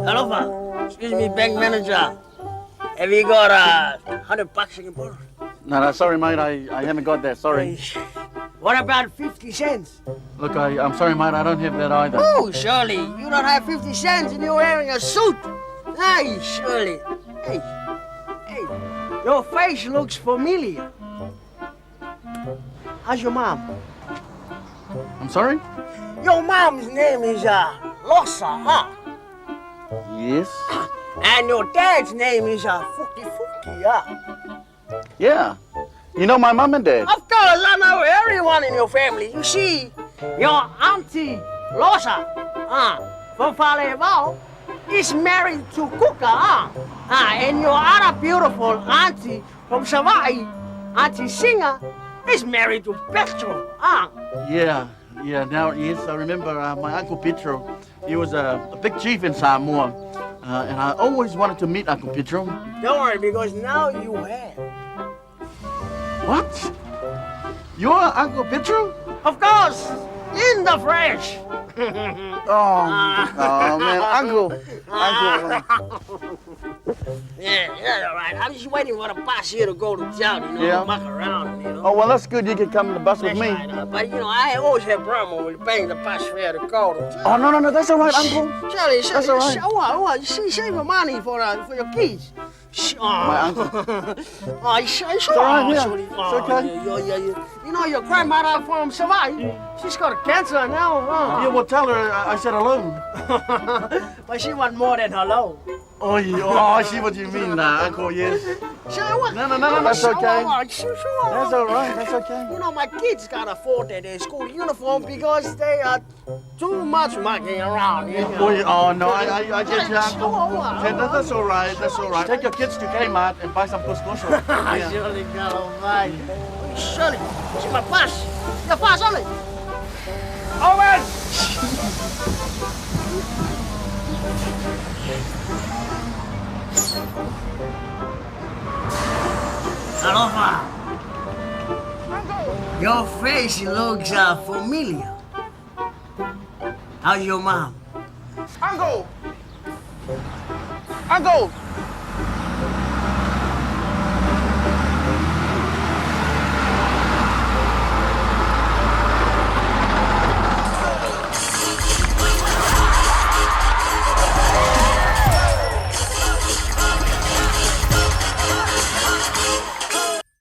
Aloha. Excuse me, bank manager. Have you got $100 I can borrow? No, sorry, mate. I haven't got that. Sorry. What about 50 cents? Look, I'm sorry, mate. I don't have that either. Oh, Shirley, you don't have 50 cents and you're wearing a suit. Hey, Shirley. Hey, your face looks familiar. How's your mom? I'm sorry? Your mom's name is Losa, huh? Yes. And your dad's name is Fuki Fuki, huh? Yeah. You know my mom and dad? Of course, I know everyone in your family. You see, your auntie Losa, from Falevao, is married to Kuka, and your other beautiful auntie from Savai, Auntie Singer, is married to PEDRO, Yeah. Now, yes, I remember my Uncle PEDRO. He was a big chief in Samoa, and I always wanted to meet Uncle PEDRO. Don't worry, because now you have. What? You're Uncle PEDRO? Of course, in the flesh. Oh, man, Uncle. Yeah, all right. I'm just waiting for the boss here to go to town, to muck around, Oh, well, that's good. You can come to the bus with me. Right, but, I always have problem with paying the bus fare to go to town. Oh, no, that's all right, Uncle. Charlie, that's all right. Save your money for your kids. My uncle. It's all right, yeah. It's okay. Your grandmother from Savai, she's got cancer now. Yeah, well, tell her I said hello. But she want more than hello. Oh, I see what you mean, Uncle, yes. No, that's okay. That's all right, that's okay. My kids can't afford their school uniform because they are too much mucking around. Oh, no, I get you, Uncle. That's all right. Take your kids to Kmart and buy some couscous. Surely, Gallo, Shirley, see my bus. Your bus, only. Owen! Aloha. Your face looks familiar. How's your mom? Uncle,